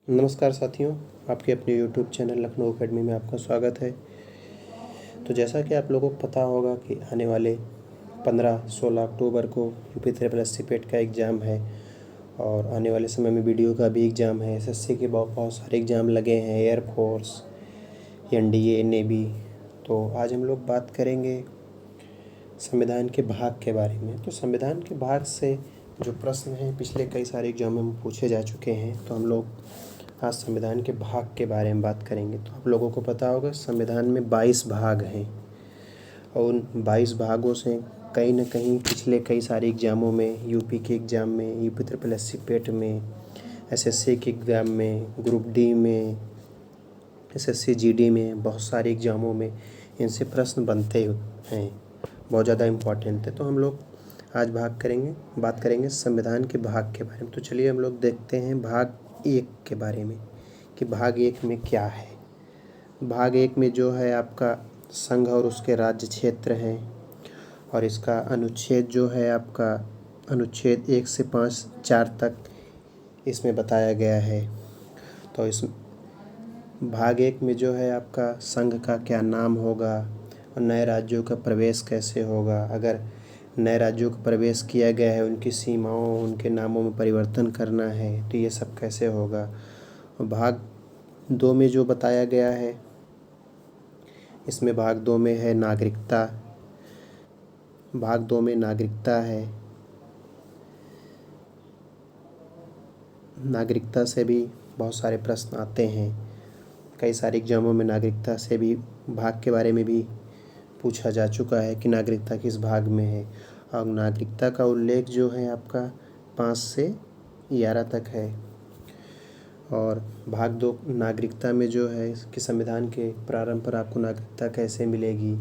नमस्कार साथियों, आपके अपने यूट्यूब चैनल लखनऊ एकेडमी में आपका स्वागत है। जैसा कि आप लोगों को पता होगा कि आने वाले 15-16 अक्टूबर को यूपी ट्रिपल एससी पेट का एग्ज़ाम है और आने वाले समय में बीडीओ का भी एग्ज़ाम है। एसएससी के बहुत सारे एग्ज़ाम लगे हैं, एयरफोर्स, एनडीए, नेवी। तो आज हम लोग बात करेंगे संविधान के भाग के बारे में। तो संविधान के भाग से जो प्रश्न हैं पिछले कई सारे एग्ज़ामों में पूछे जा चुके हैं, तो हम लोग आज संविधान के भाग के बारे में बात करेंगे। तो आप लोगों को पता होगा संविधान में 22 भाग हैं और उन 22 भागों से कहीं ना कहीं पिछले कई सारे एग्ज़ामों में, यूपी के एग्ज़ाम में, यूपी ट्रिपल एससी पेट में, एसएससी के एग्ज़ाम में, ग्रुप डी में, एसएससी जीडी में, बहुत सारे एग्ज़ामों में इनसे प्रश्न बनते हैं, बहुत ज़्यादा इम्पोर्टेंट है। तो हम लोग आज बात करेंगे संविधान के भाग के बारे में। तो चलिए हम लोग देखते हैं भाग 1 के बारे में कि भाग 1 में क्या है। भाग 1 में जो है आपका संघ और उसके राज्य क्षेत्र हैं और इसका अनुच्छेद जो है आपका अनुच्छेद 1 से 4 तक इसमें बताया गया है। तो इस भाग 1 में जो है आपका संघ का क्या नाम होगा और नए राज्यों का प्रवेश कैसे होगा, अगर नए राज्यों का प्रवेश किया गया है उनकी सीमाओं, उनके नामों में परिवर्तन करना है तो ये सब कैसे होगा। और भाग 2 में जो बताया गया है, इसमें भाग 2 में है नागरिकता। भाग 2 में नागरिकता है। नागरिकता से भी बहुत सारे प्रश्न आते हैं, कई सारे एग्जामों में नागरिकता से भी भाग के बारे में भी पूछा जा चुका है कि नागरिकता किस भाग में है। और नागरिकता का उल्लेख जो है आपका 5 से 11 तक है। और भाग 2 नागरिकता में जो है कि संविधान के प्रारंभ पर आपको नागरिकता कैसे मिलेगी,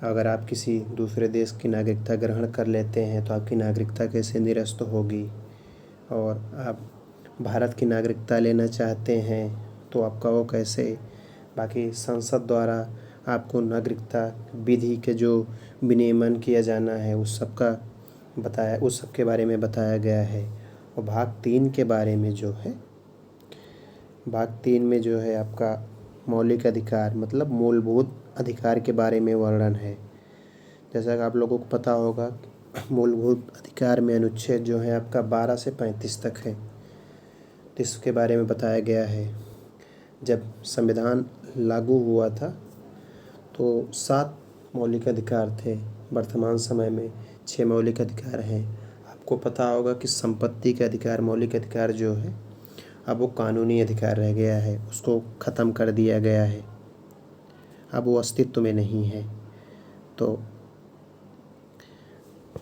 अगर आप किसी दूसरे देश की नागरिकता ग्रहण कर लेते हैं तो आपकी नागरिकता कैसे निरस्त होगी, और आप भारत की नागरिकता लेना चाहते हैं तो आपका वो कैसे, बाकी संसद द्वारा आपको नागरिकता विधि के जो विनियमन किया जाना है उस सब के बारे में बताया गया है। और भाग 3 के बारे में जो है, भाग 3 में जो है आपका मौलिक अधिकार मतलब मूलभूत अधिकार के बारे में वर्णन है। जैसा कि आप लोगों को पता होगा मूलभूत अधिकार में अनुच्छेद जो है आपका 12 से 35 तक है। तो इसके बारे में बताया गया है। जब संविधान लागू हुआ था तो 7 मौलिक अधिकार थे, वर्तमान समय में 6 मौलिक अधिकार हैं। आपको पता होगा कि संपत्ति का अधिकार, मौलिक अधिकार जो है अब वो कानूनी अधिकार रह गया है, उसको ख़त्म कर दिया गया है, अब वो अस्तित्व में नहीं है। तो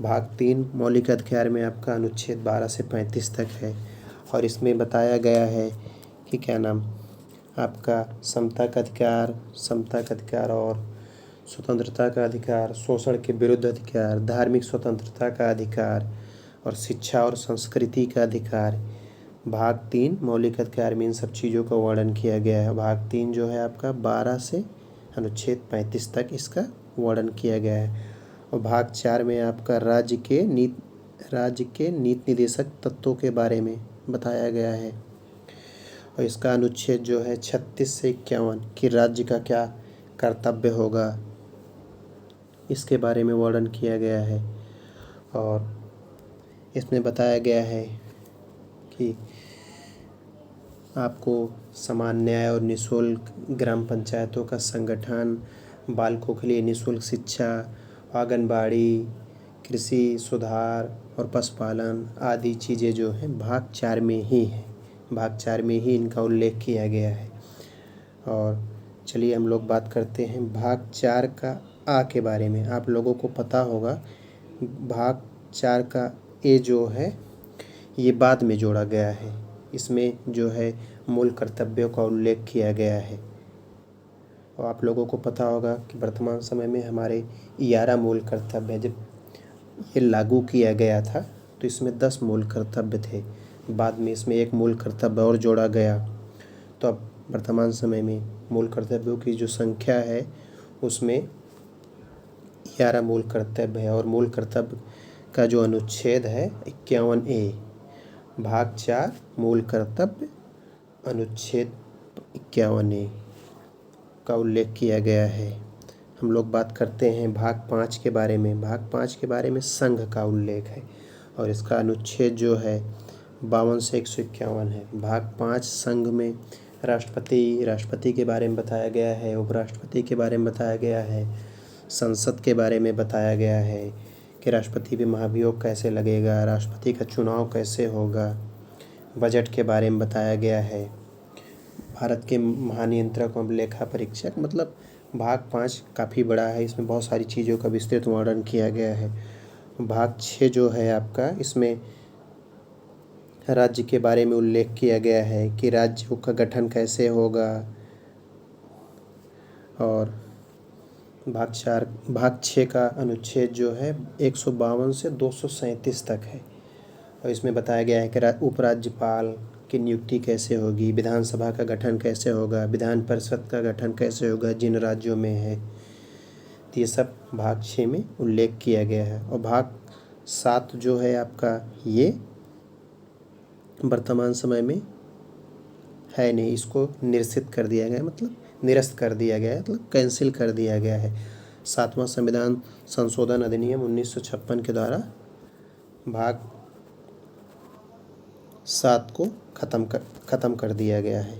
भाग 3 मौलिक अधिकार में आपका अनुच्छेद 12 से 35 तक है और इसमें बताया गया है कि क्या नाम आपका समता का अधिकार और स्वतंत्रता का अधिकार, शोषण के विरुद्ध अधिकार, धार्मिक स्वतंत्रता का अधिकार और शिक्षा और संस्कृति का अधिकार। भाग 3 मौलिक अधिकार में इन सब चीज़ों का वर्णन किया गया है। भाग 3 जो है आपका 12 से अनुच्छेद 35 तक इसका वर्णन किया गया है। और भाग 4 में आपका राज्य के नीति निर्देशक तत्वों के बारे में बताया गया है और इसका अनुच्छेद जो है 36 से 51 कि राज्य का क्या कर्तव्य होगा, इसके बारे में वर्णन किया गया है। और इसमें बताया गया है कि आपको समान न्याय और निःशुल्क ग्राम पंचायतों का संगठन, बालकों के लिए निःशुल्क शिक्षा, आंगनबाड़ी, कृषि सुधार और पशुपालन आदि चीज़ें जो हैं भाग 4 में ही हैं। भाग 4 में ही इनका उल्लेख किया गया है। और चलिए हम लोग बात करते हैं भाग 4 का आ के बारे में। आप लोगों को पता होगा भाग 4 का ए जो है ये बाद में जोड़ा गया है। इसमें जो है मूल कर्तव्यों का उल्लेख किया गया है। और आप लोगों को पता होगा कि वर्तमान समय में हमारे 11 मूल कर्तव्य हैं। जब ये लागू किया गया था तो इसमें 10 मूल कर्तव्य थे, बाद में इसमें एक मूल कर्तव्य और जोड़ा गया। तो अब वर्तमान समय में मूल कर्तव्यों की जो संख्या है उसमें 11 मूल कर्तव्य है। और मूल कर्तव्य का जो अनुच्छेद है 51A, भाग 4 मूल कर्तव्य अनुच्छेद 51 का उल्लेख किया गया है। हम लोग बात करते हैं भाग 5 के बारे में। भाग 5 के बारे में संघ का उल्लेख है और इसका अनुच्छेद जो है 52 से 151 है। भाग 5 संघ में राष्ट्रपति के बारे में बताया गया है, उपराष्ट्रपति के बारे में बताया गया है, संसद के बारे में बताया गया है कि राष्ट्रपति पे महाभियोग कैसे लगेगा, राष्ट्रपति का चुनाव कैसे होगा, बजट के बारे में बताया गया है, भारत के महानियंत्रक और लेखा परीक्षक। मतलब भाग 5 काफ़ी बड़ा है, इसमें बहुत सारी चीज़ों का विस्तृत वर्णन किया गया है। भाग 6 जो है आपका, इसमें राज्य के बारे में उल्लेख किया गया है कि राज्यों का गठन कैसे होगा। और भाग 6 का अनुच्छेद जो है 152 से 237 तक है और इसमें बताया गया है कि उपराज्यपाल की नियुक्ति कैसे होगी, विधानसभा का गठन कैसे होगा, विधान परिषद का गठन कैसे होगा जिन राज्यों में है। तो ये सब भाग 6 में उल्लेख किया गया है। और भाग 7 जो है आपका, ये वर्तमान समय में है नहीं, इसको निरसित कर दिया गया है, मतलब निरस्त कर दिया गया है, मतलब कैंसिल कर दिया गया है। 7वां संविधान संशोधन अधिनियम 1956 के द्वारा भाग 7 को ख़त्म कर दिया गया है।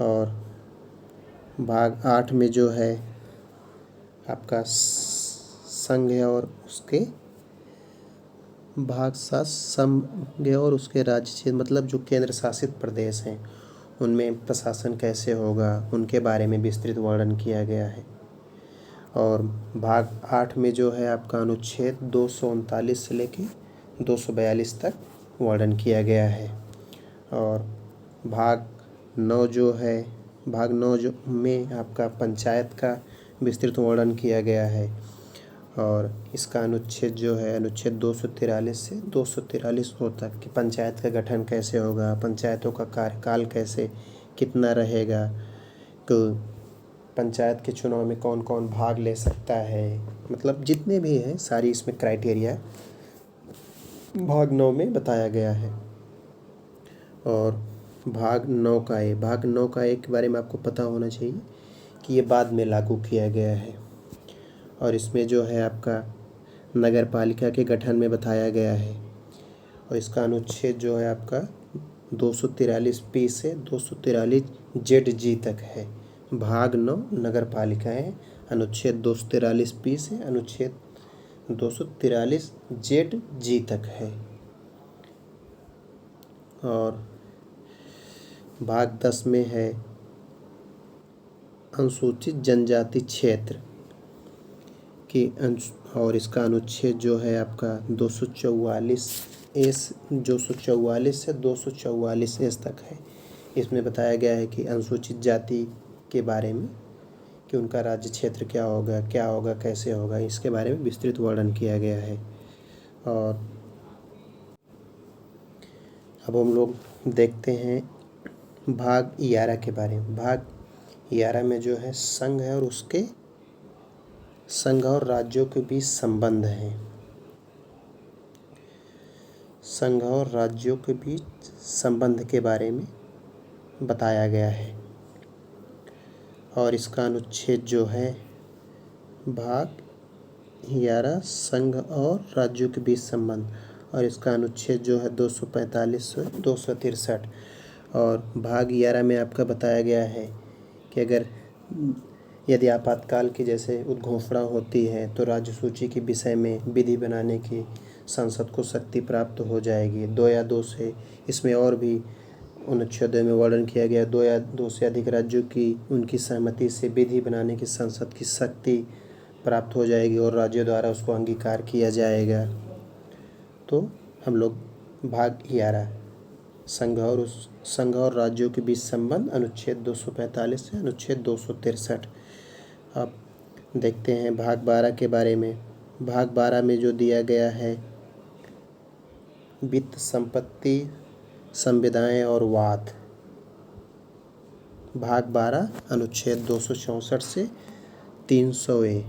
और भाग 8 में जो है आपका संघ है और उसके भाग 7 संघ और उसके राज्य क्षेत्र, मतलब जो केंद्र शासित प्रदेश हैं उनमें प्रशासन कैसे होगा उनके बारे में विस्तृत वर्णन किया गया है। और भाग 8 में जो है आपका अनुच्छेद 239 से लेके 242 तक वर्णन किया गया है। और भाग 9 जो है, भाग 9 जो में आपका पंचायत का विस्तृत वर्णन किया गया है और इसका अनुच्छेद जो है अनुच्छेद 243 से 243 तक कि पंचायत का गठन कैसे होगा, पंचायतों का कार्यकाल कैसे कितना रहेगा, तो पंचायत के चुनाव में कौन कौन भाग ले सकता है, मतलब जितने भी हैं सारी इसमें क्राइटेरिया भाग 9 में बताया गया है। और भाग 9 का एक के बारे में आपको पता होना चाहिए कि ये बाद में लागू किया गया है और इसमें जो है आपका नगर पालिका के गठन में बताया गया है और इसका अनुच्छेद जो है आपका 243 से 243 ZG तक है। भाग 9 नगर पालिकाएँ, अनुच्छेद 243 से अनुच्छेद 243 ZG तक है। और भाग 10 में है अनुसूचित जनजाति क्षेत्र की और इसका अनुच्छेद जो है आपका 244 से 244 तक है। इसमें बताया गया है कि अनुसूचित जाति के बारे में कि उनका राज्य क्षेत्र क्या होगा कैसे होगा, इसके बारे में विस्तृत वर्णन किया गया है। और अब हम लोग देखते हैं भाग 11 के बारे में। भाग 11 में जो है संघ है और उसके संघ और राज्यों के बीच संबंध है। संघ और राज्यों के बीच संबंध के बारे में बताया गया है और इसका अनुच्छेद जो है भाग 11 संघ और राज्यों के बीच संबंध और इसका अनुच्छेद जो है 245 से 263। और भाग 11 में आपका बताया गया है कि यदि आपातकाल की जैसे उद्घोषणा होती है तो राज्य सूची के विषय में विधि बनाने की संसद को शक्ति प्राप्त हो जाएगी। 2 या 2 से, इसमें और भी अनुच्छेद में वर्णन किया गया, 2 या 2 से अधिक राज्यों की उनकी सहमति से विधि बनाने की संसद की शक्ति प्राप्त हो जाएगी और राज्यों द्वारा उसको अंगीकार किया जाएगा। तो हम लोग भाग 11 संघ और राज्यों के बीच संबंध अनुच्छेद 245 से अनुच्छेद 263। अब देखते हैं भाग 12 के बारे में। भाग 12 में जो दिया गया है वित्त, संपत्ति, संविदाएं और वाद। भाग 12 अनुच्छेद 264 से 300A।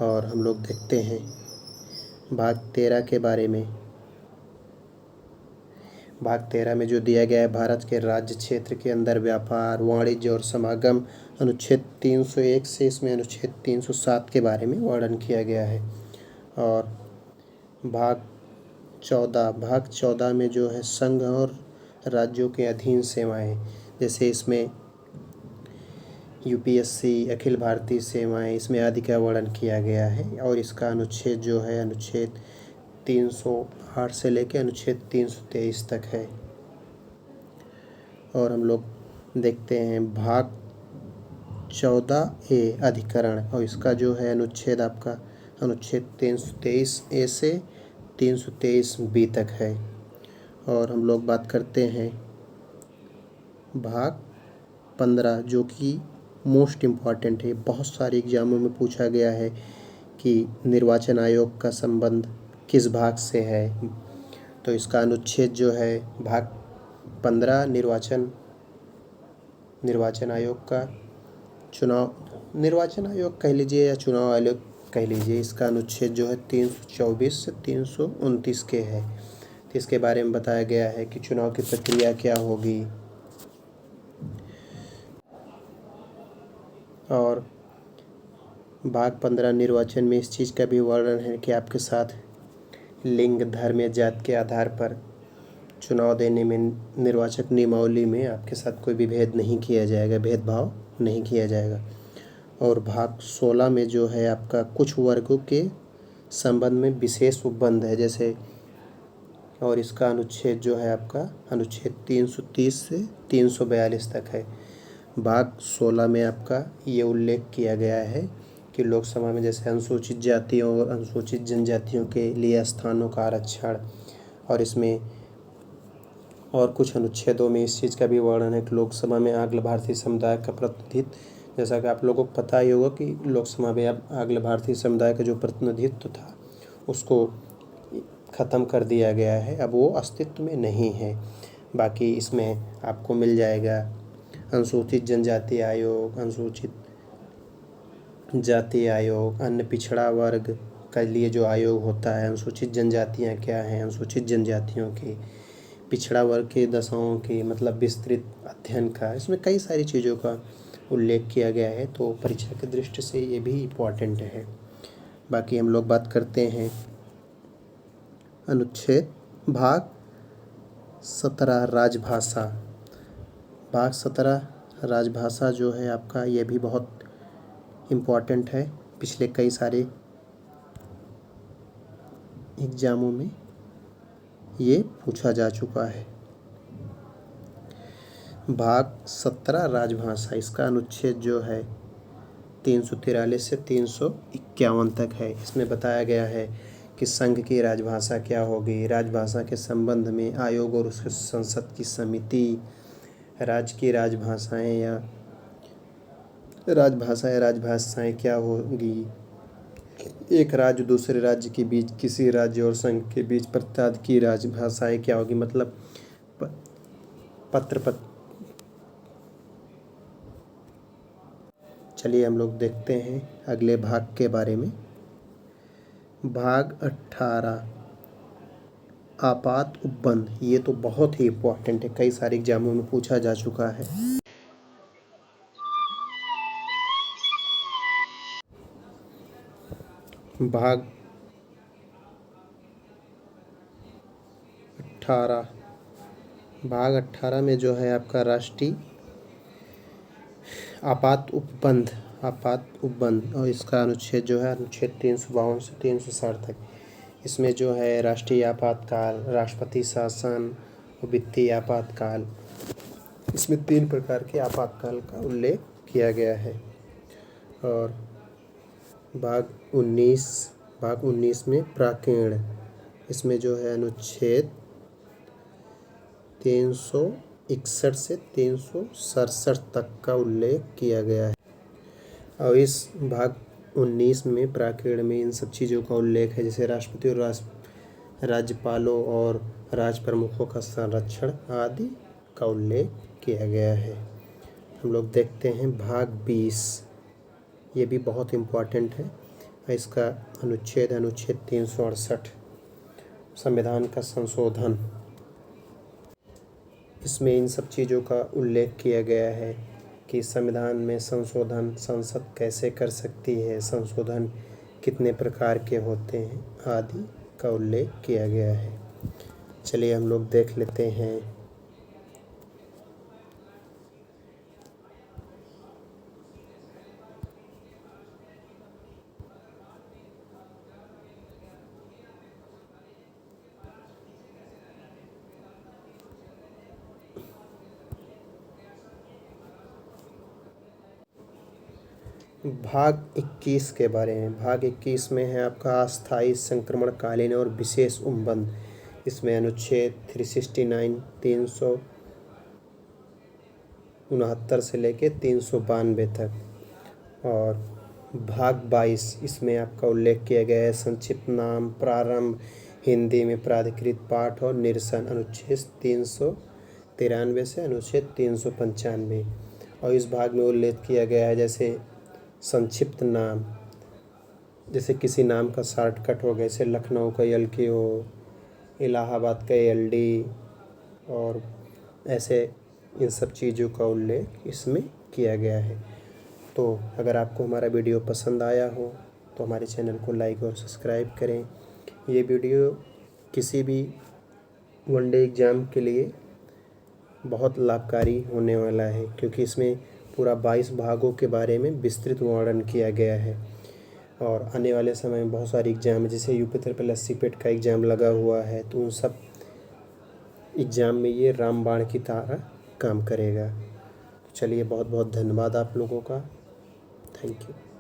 और हम लोग देखते हैं भाग 13 के बारे में। भाग 13 में जो दिया गया है, भारत के राज्य क्षेत्र के अंदर व्यापार, वाणिज्य और समागम, अनुच्छेद 301 से इसमें अनुच्छेद 307 के बारे में वर्णन किया गया है। और भाग 14 में जो है संघ और राज्यों के अधीन सेवाएं, जैसे इसमें यूपीएससी, अखिल भारतीय सेवाएं, इसमें आदि का वर्णन किया गया है। और इसका अनुच्छेद जो है अनुच्छेद 308 से लेकर अनुच्छेद 323 तक है। और हम लोग देखते हैं भाग 14A अधिकरण, और इसका जो है अनुच्छेद आपका अनुच्छेद 323A से 323B तक है। और हम लोग बात करते हैं भाग 15, जो कि मोस्ट इम्पॉर्टेंट है। बहुत सारे एग्जामों में पूछा गया है कि निर्वाचन आयोग का संबंध किस भाग से है। तो इसका अनुच्छेद जो है भाग 15 निर्वाचन आयोग का निर्वाचन आयोग कह लीजिए या चुनाव आयोग कह लीजिए, इसका अनुच्छेद जो है 324 से 329 के है। तो इसके बारे में बताया गया है कि चुनाव की प्रक्रिया क्या होगी। और भाग 15 निर्वाचन में इस चीज़ का भी वर्णन है कि आपके साथ लिंग, धर्म या जाति के आधार पर चुनाव देने में निर्वाचक नियमावली में आपके साथ कोई भी भेदभाव नहीं किया जाएगा। और भाग 16 में जो है आपका कुछ वर्गों के संबंध में विशेष उपबंध है, जैसे, और इसका अनुच्छेद जो है आपका अनुच्छेद 330 से 342 तक है। भाग 16 में आपका ये उल्लेख किया गया है कि लोकसभा में जैसे अनुसूचित जातियों और अनुसूचित जनजातियों के लिए स्थानों का आरक्षण, और इसमें और कुछ अनुच्छेदों में इस चीज़ का भी वर्णन है कि लोकसभा में आंग्ल भारतीय समुदाय का प्रतिनिधित्व, जैसा कि आप लोगों को पता ही होगा कि लोकसभा में अब आंग्ल भारतीय समुदाय का जो प्रतिनिधित्व था उसको ख़त्म कर दिया गया है, अब वो अस्तित्व में नहीं है। बाकी इसमें आपको मिल जाएगा अनुसूचित जनजाति आयोग, अनुसूचित जाति आयोग, अन्य पिछड़ा वर्ग के लिए जो आयोग होता है, अनुसूचित जनजातियाँ क्या हैं, अनुसूचित जनजातियों की, पिछड़ा वर्ग के दशाओं की, मतलब विस्तृत अध्ययन का, इसमें कई सारी चीज़ों का उल्लेख किया गया है। तो परीक्षा की दृष्टि से ये भी इम्पॉर्टेंट है। बाकी हम लोग बात करते हैं अनुच्छेद भाग 17 राजभाषा। भाग 17 राजभाषा जो है आपका, ये भी बहुत इम्पॉर्टेंट है। पिछले कई सारे एग्जामों में ये पूछा जा चुका है। भाग 17 राजभाषा, इसका अनुच्छेद जो है 343 से 351 तक है। इसमें बताया गया है कि संघ की राजभाषा क्या होगी, राजभाषा के संबंध में आयोग और उसके संसद की समिति, राज्य की राजभाषाएं या राजभाषाएं क्या होगी, एक राज्य दूसरे राज्य के बीच, किसी राज्य और संघ के बीच प्रत्याद की राजभाषाएं क्या होगी, मतलब पत्र। चलिए हम लोग देखते हैं अगले भाग के बारे में। भाग 18 आपात उपबंध, ये तो बहुत ही इम्पोर्टेंट है, कई सारे एग्जामों में पूछा जा चुका है। भाग 18 में जो है आपका राष्ट्रीय आपात उपबंध, और इसका अनुच्छेद जो है अनुच्छेद 352 से 360 तक। इसमें जो है राष्ट्रीय आपातकाल, राष्ट्रपति शासन, वित्तीय आपातकाल, इसमें 3 प्रकार के आपातकाल का उल्लेख किया गया है। और भाग 19 में प्राकीर्ण, इसमें जो है अनुच्छेद 361 से 367 तक का उल्लेख किया गया है। और इस भाग 19 में प्राकीर्ण में इन सब चीज़ों का उल्लेख है, जैसे राष्ट्रपति और राज्यपालों और राज प्रमुखों का संरक्षण आदि का उल्लेख किया गया है। हम लोग देखते हैं भाग 20, ये भी बहुत इम्पोर्टेंट है। इसका अनुच्छेद 368 संविधान का संशोधन। इसमें इन सब चीज़ों का उल्लेख किया गया है कि संविधान में संशोधन संसद कैसे कर सकती है, संशोधन कितने प्रकार के होते हैं आदि का उल्लेख किया गया है। चलिए हम लोग देख लेते हैं। भाग 21 के बारे में। भाग 21 में है आपका अस्थायी संक्रमणकालीन और विशेष उपबंध। इसमें अनुच्छेद 369 369 से लेके 392 तक। और भाग 22 इसमें आपका उल्लेख किया गया है संक्षिप्त नाम, प्रारंभ, हिंदी में प्राधिकृत पाठ और निरसन, अनुच्छेद 393 से अनुच्छेद 395। और इस भाग में उल्लेख किया गया है जैसे संक्षिप्त नाम, जैसे किसी नाम का शॉर्टकट हो, जैसे लखनऊ का LKO, इलाहाबाद का LD, और ऐसे इन सब चीज़ों का उल्लेख इसमें किया गया है। तो अगर आपको हमारा वीडियो पसंद आया हो तो हमारे चैनल को लाइक और सब्सक्राइब करें। ये वीडियो किसी भी वनडे एग्ज़ाम के लिए बहुत लाभकारी होने वाला है, क्योंकि इसमें पूरा 22 भागों के बारे में विस्तृत वर्णन किया गया है। और आने वाले समय में बहुत सारे एग्ज़ाम, जैसे UP SSC पेट का एग्ज़ाम लगा हुआ है, तो उन सब एग्ज़ाम में ये रामबाण की तरह काम करेगा। चलिए बहुत बहुत धन्यवाद आप लोगों का। Thank you.